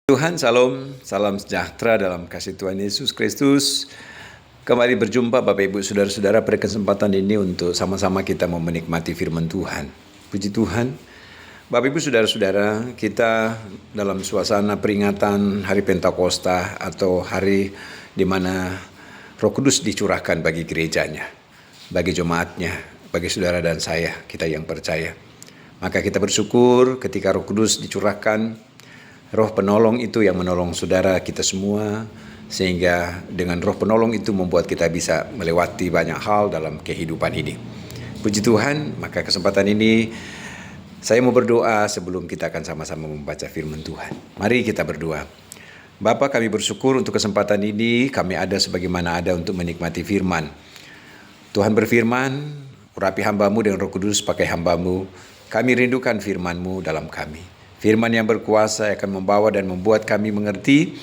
Tuhan, salam sejahtera dalam kasih Tuhan Yesus Kristus. Kembali berjumpa Bapak Ibu Saudara-saudara pada kesempatan ini untuk sama-sama kita mau menikmati firman Tuhan. Puji Tuhan. Bapak Ibu Saudara-saudara, kita dalam suasana peringatan Hari Pentakosta atau hari di mana Roh Kudus dicurahkan bagi gerejanya, bagi jemaatnya, bagi saudara dan saya, kita yang percaya. Maka kita bersyukur ketika Roh Kudus dicurahkan, Roh penolong itu yang menolong saudara kita semua, sehingga dengan roh penolong itu membuat kita bisa melewati banyak hal dalam kehidupan ini. Puji Tuhan, maka kesempatan ini saya mau berdoa sebelum kita akan sama-sama membaca firman Tuhan. Mari kita berdoa. Bapa, kami bersyukur untuk kesempatan ini, kami ada sebagaimana ada untuk menikmati firman. Tuhan berfirman, urapi hamba-Mu dengan Roh Kudus pakai hamba-Mu, kami rindukan firman-Mu dalam kami. Firman yang berkuasa akan membawa dan membuat kami mengerti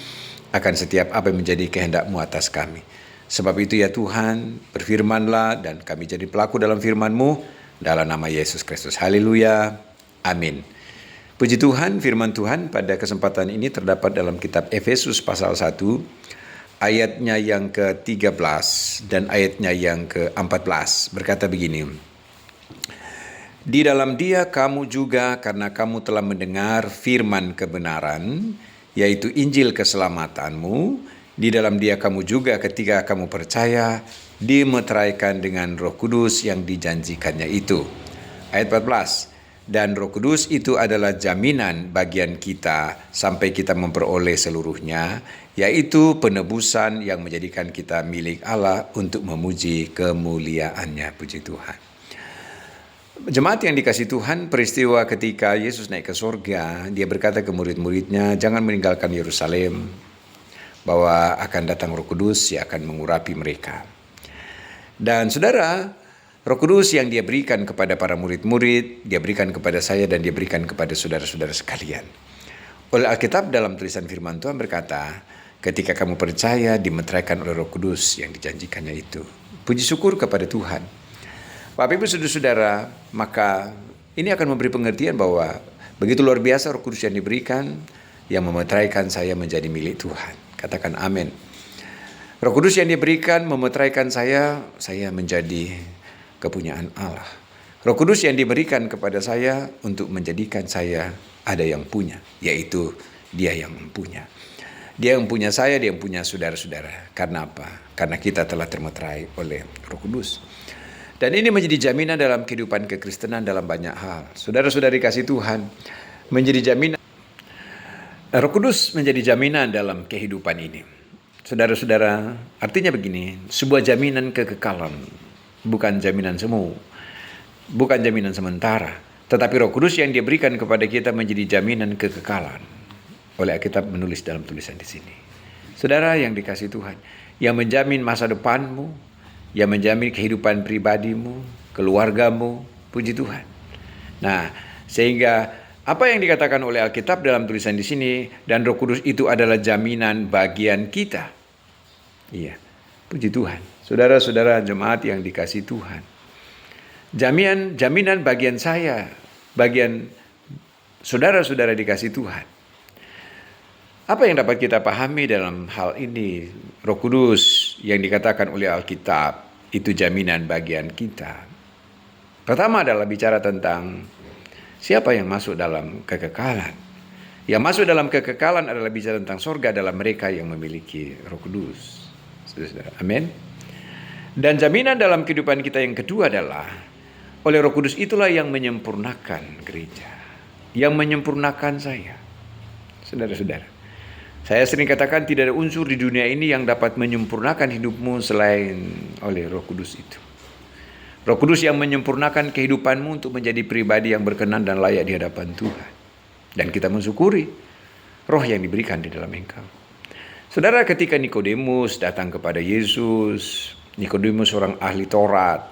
akan setiap apa yang menjadi kehendak-Mu atas kami. Sebab itu ya Tuhan, berfirmanlah dan kami jadi pelaku dalam firman-Mu dalam nama Yesus Kristus. Haleluya. Amin. Puji Tuhan, firman Tuhan pada kesempatan ini terdapat dalam kitab Efesus pasal 1, ayatnya yang ke-13 dan ayatnya yang ke-14. Berkata begini, di dalam Dia kamu juga karena kamu telah mendengar firman kebenaran, yaitu Injil keselamatanmu. Di dalam Dia kamu juga ketika kamu percaya, dimeteraikan dengan Roh Kudus yang dijanjikannya itu. Ayat 14. Dan Roh Kudus itu adalah jaminan bagian kita sampai kita memperoleh seluruhnya, yaitu penebusan yang menjadikan kita milik Allah untuk memuji kemuliaan-Nya. Puji Tuhan. Jemaat yang dikasih Tuhan, peristiwa ketika Yesus naik ke surga, dia berkata ke murid-muridnya, jangan meninggalkan Yerusalem, bahwa akan datang Roh Kudus yang akan mengurapi mereka. Dan saudara, Roh Kudus yang dia berikan kepada para murid-murid, dia berikan kepada saya dan dia berikan kepada saudara-saudara sekalian. Oleh Alkitab dalam tulisan firman Tuhan berkata, ketika kamu percaya dimeteraikan oleh Roh Kudus yang dijanjikannya itu. Puji syukur kepada Tuhan. Bapak Ibu Saudara-saudara, maka ini akan memberi pengertian bahwa begitu luar biasa Roh Kudus yang diberikan, yang memeteraikan saya menjadi milik Tuhan. Katakan amin. Roh Kudus yang diberikan memeteraikan saya menjadi kepunyaan Allah. Roh Kudus yang diberikan kepada saya untuk menjadikan saya ada yang punya, yaitu Dia yang mempunya. Dia yang punya saya, Dia yang punya saudara-saudara. Karena apa? Karena kita telah termeterai oleh Roh Kudus. Dan ini menjadi jaminan dalam kehidupan kekristenan dalam banyak hal. Saudara-saudari kasih Tuhan, menjadi jaminan. Roh Kudus menjadi jaminan dalam kehidupan ini. Saudara-saudara, artinya begini, sebuah jaminan kekekalan, bukan jaminan semu, bukan jaminan sementara. Tetapi Roh Kudus yang dia berikan kepada kita menjadi jaminan kekekalan. Oleh Alkitab menulis dalam tulisan di sini. Saudara yang dikasih Tuhan, yang menjamin masa depanmu, yang menjamin kehidupan pribadimu, keluargamu, puji Tuhan. Nah, sehingga apa yang dikatakan oleh Alkitab dalam tulisan di sini, dan Roh Kudus itu adalah jaminan bagian kita. Iya, puji Tuhan. Saudara-saudara jemaat yang dikasih Tuhan. Jaminan bagian saya, bagian saudara-saudara dikasih Tuhan. Apa yang dapat kita pahami dalam hal ini? Roh Kudus yang dikatakan oleh Alkitab itu jaminan bagian kita. Pertama adalah bicara tentang siapa yang masuk dalam kekekalan. Yang masuk dalam kekekalan adalah bicara tentang surga dalam mereka yang memiliki Roh Kudus. Saudara, amin. Dan jaminan dalam kehidupan kita yang kedua adalah oleh Roh Kudus itulah yang menyempurnakan gereja, yang menyempurnakan saya. Saudara-saudara, saya sering katakan tidak ada unsur di dunia ini yang dapat menyempurnakan hidupmu selain oleh Roh Kudus itu. Roh Kudus yang menyempurnakan kehidupanmu untuk menjadi pribadi yang berkenan dan layak di hadapan Tuhan. Dan kita mensyukuri roh yang diberikan di dalam engkau. Saudara, ketika Nikodemus datang kepada Yesus, Nikodemus seorang ahli Taurat.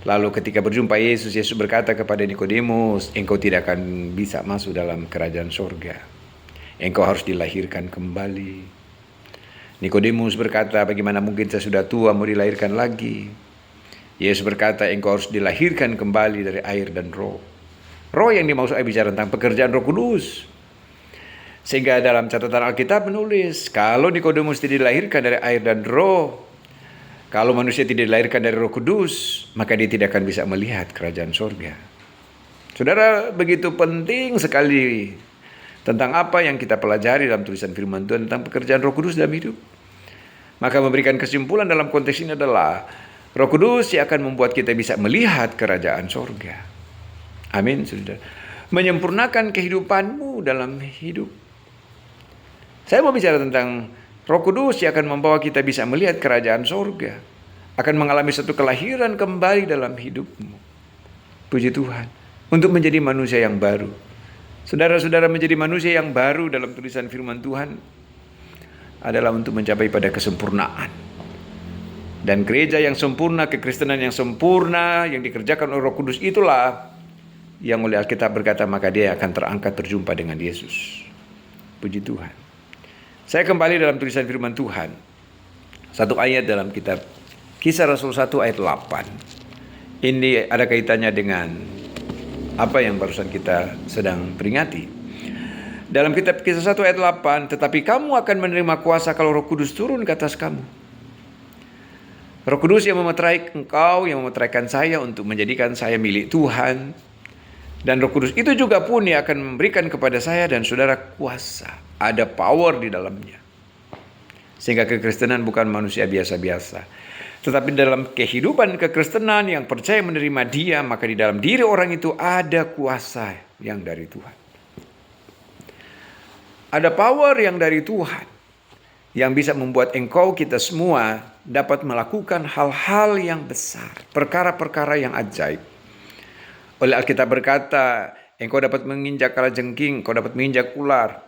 Lalu ketika berjumpa Yesus, Yesus berkata kepada Nikodemus, engkau tidak akan bisa masuk dalam kerajaan surga. Engkau harus dilahirkan kembali. Nikodemus berkata, bagaimana mungkin saya sudah tua mau dilahirkan lagi? Yesus berkata, engkau harus dilahirkan kembali dari air dan roh. Roh yang dimaksud bicara tentang pekerjaan Roh Kudus. Sehingga dalam catatan Alkitab menulis, kalau Nikodemus tidak dilahirkan dari air dan roh, kalau manusia tidak dilahirkan dari Roh Kudus, maka dia tidak akan bisa melihat kerajaan surga. Saudara, begitu penting sekali tentang apa yang kita pelajari dalam tulisan firman Tuhan tentang pekerjaan Roh Kudus dalam hidup. Maka memberikan kesimpulan dalam konteks ini adalah Roh Kudus yang akan membuat kita bisa melihat kerajaan surga. Amin, saudara. Menyempurnakan kehidupanmu dalam hidup. Saya mau bicara tentang Roh Kudus yang akan membawa kita bisa melihat kerajaan surga. Akan mengalami satu kelahiran kembali dalam hidupmu. Puji Tuhan. Untuk menjadi manusia yang baru. Saudara-saudara, menjadi manusia yang baru dalam tulisan firman Tuhan adalah untuk mencapai pada kesempurnaan. Dan gereja yang sempurna, kekristenan yang sempurna, yang dikerjakan oleh Roh Kudus itulah yang oleh Alkitab berkata maka dia akan terangkat berjumpa dengan Yesus. Puji Tuhan. Saya kembali dalam tulisan firman Tuhan. Satu ayat dalam kitab Kisah Rasul 1 ayat 8. Ini ada kaitannya dengan apa yang barusan kita sedang peringati. Dalam kitab Kisah 1 ayat 8, tetapi kamu akan menerima kuasa kalau Roh Kudus turun ke atas kamu. Roh Kudus yang memeterai engkau, yang memeteraikan saya untuk menjadikan saya milik Tuhan. Dan Roh Kudus itu juga pun yang akan memberikan kepada saya dan saudara kuasa. Ada power di dalamnya. Sehingga kekristenan bukan manusia biasa-biasa. Tetapi dalam kehidupan kekristenan yang percaya menerima Dia, maka di dalam diri orang itu ada kuasa yang dari Tuhan. Ada power yang dari Tuhan. Yang bisa membuat engkau, kita semua dapat melakukan hal-hal yang besar. Perkara-perkara yang ajaib. Oleh Alkitab berkata, engkau dapat menginjak kalajengking, engkau dapat menginjak ular.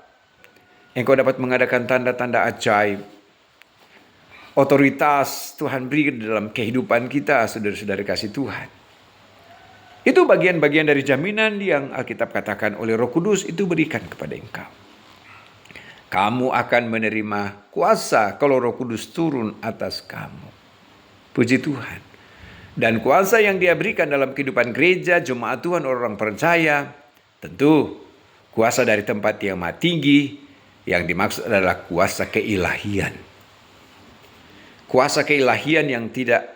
Engkau dapat mengadakan tanda-tanda ajaib. Otoritas Tuhan beri dalam kehidupan kita, saudara-saudara kasih Tuhan. Itu bagian-bagian dari jaminan yang Alkitab katakan oleh Roh Kudus itu berikan kepada engkau. Kamu akan menerima kuasa kalau Roh Kudus turun atas kamu. Puji Tuhan. Dan kuasa yang Dia berikan dalam kehidupan gereja, jemaat Tuhan, orang percaya, tentu kuasa dari tempat yang maha tinggi. Yang dimaksud adalah kuasa keilahian. Kuasa keilahian yang tidak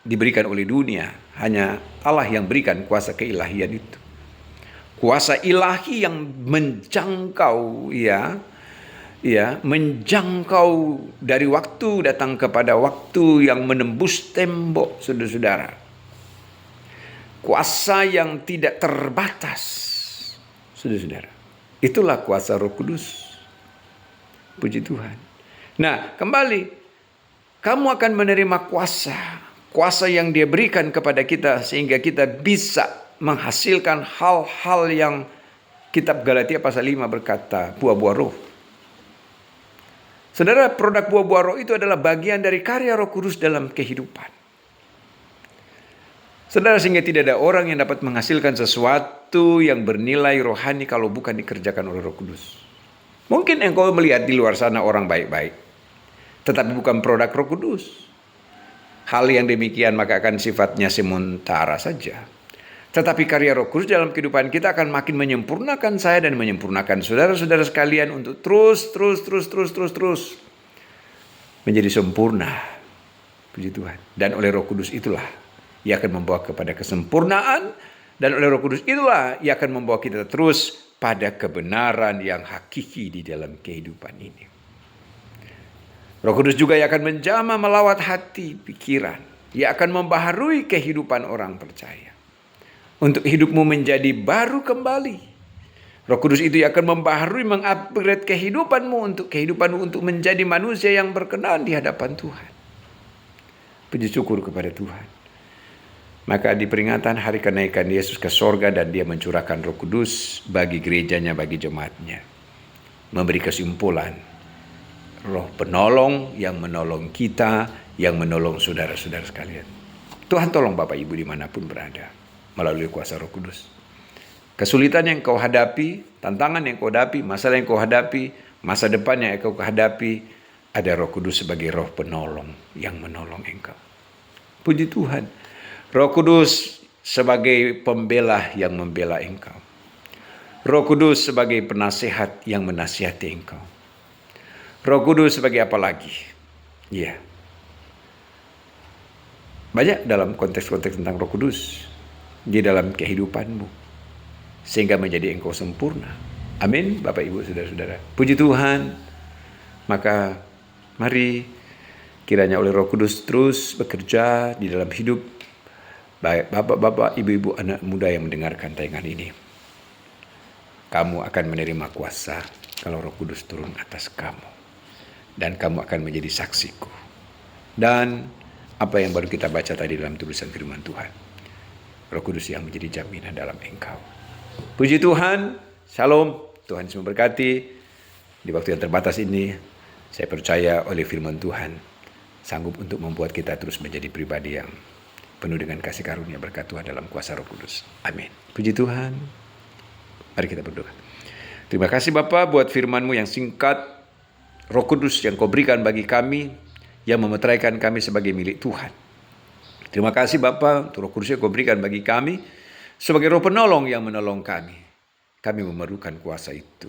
diberikan oleh dunia. Hanya Allah yang berikan kuasa keilahian itu. Kuasa ilahi yang menjangkau, menjangkau dari waktu datang kepada waktu, yang menembus tembok, saudara-saudara. Kuasa yang tidak terbatas, saudara-saudara. Itulah kuasa Roh Kudus. Puji Tuhan. Nah, kembali, kamu akan menerima kuasa yang Dia berikan kepada kita sehingga kita bisa menghasilkan hal-hal yang kitab Galatia pasal 5 berkata, buah-buah roh. Saudara, produk buah-buah roh itu adalah bagian dari karya Roh Kudus dalam kehidupan. Saudara, sehingga tidak ada orang yang dapat menghasilkan sesuatu yang bernilai rohani kalau bukan dikerjakan oleh Roh Kudus. Mungkin engkau melihat di luar sana orang baik-baik, tetapi bukan produk Roh Kudus. Hal yang demikian maka akan sifatnya sementara saja. Tetapi karya Roh Kudus dalam kehidupan kita akan makin menyempurnakan saya dan menyempurnakan saudara-saudara sekalian untuk terus menjadi sempurna. Puji Tuhan. Dan oleh Roh Kudus itulah Ia akan membawa kepada kesempurnaan, dan oleh Roh Kudus itulah Ia akan membawa kita terus pada kebenaran yang hakiki di dalam kehidupan ini. Roh Kudus juga yang akan menjamah melawat hati, pikiran. Ia akan membaharui kehidupan orang percaya. Untuk hidupmu menjadi baru kembali. Roh Kudus itu yang akan membaharui, mengupgrade kehidupanmu untuk menjadi manusia yang berkenan di hadapan Tuhan. Puji syukur kepada Tuhan. Maka di peringatan hari kenaikan Yesus ke sorga dan Dia mencurahkan Roh Kudus bagi gerejanya, bagi jemaatnya. Memberi kesimpulan. Roh penolong yang menolong kita, yang menolong saudara-saudara sekalian. Tuhan tolong Bapak Ibu dimanapun berada melalui kuasa Roh Kudus. Kesulitan yang kau hadapi, tantangan yang kau hadapi, masalah yang kau hadapi, masa depan yang kau hadapi, ada Roh Kudus sebagai roh penolong yang menolong engkau. Puji Tuhan. Roh Kudus sebagai pembela yang membela engkau. Roh Kudus sebagai penasehat yang menasihati engkau. Roh Kudus sebagai apa lagi? Ya. Banyak dalam konteks-konteks tentang Roh Kudus di dalam kehidupanmu, sehingga menjadi engkau sempurna. Amin, Bapak Ibu Saudara-saudara. Puji Tuhan. Maka mari kiranya oleh Roh Kudus terus bekerja di dalam hidup baik bapak-bapak, ibu-ibu, anak muda yang mendengarkan tayangan ini. Kamu akan menerima kuasa kalau Roh Kudus turun atas kamu. Dan kamu akan menjadi saksiku. Dan apa yang baru kita baca tadi dalam tulisan firman Tuhan, Roh Kudus yang menjadi jaminan dalam engkau. Puji Tuhan, shalom, Tuhan Yesus memberkati. Di waktu yang terbatas ini, saya percaya oleh firman Tuhan sanggup untuk membuat kita terus menjadi pribadi yang penuh dengan kasih karunia berkat Tuhan dalam kuasa Roh Kudus. Amin. Puji Tuhan. Mari kita berdoa. Terima kasih Bapa buat firman-Mu yang singkat, Roh Kudus yang Kau berikan bagi kami, yang memeteraikan kami sebagai milik Tuhan. Terima kasih Bapa untuk Roh Kudus yang Kau berikan bagi kami sebagai Roh penolong yang menolong kami. Kami memerlukan kuasa itu.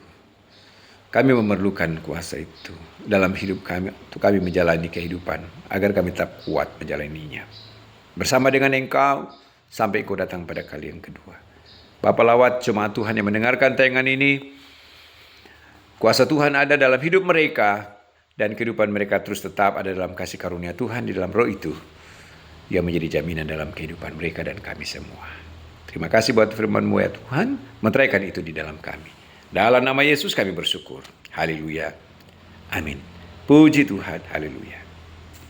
Kami memerlukan kuasa itu dalam hidup kami untuk kami menjalani kehidupan agar kami tetap kuat menjalaninya. Bersama dengan Engkau sampai Engkau datang pada kali yang kedua. Bapa, lawat jemaat Tuhan yang mendengarkan tayangan ini. Kuasa Tuhan ada dalam hidup mereka dan kehidupan mereka terus tetap ada dalam kasih karunia Tuhan di dalam Roh itu yang menjadi jaminan dalam kehidupan mereka dan kami semua. Terima kasih buat firman-Mu ya Tuhan, meteraikan itu di dalam kami. Dalam nama Yesus kami bersyukur. Haleluya. Amin. Puji Tuhan. Haleluya.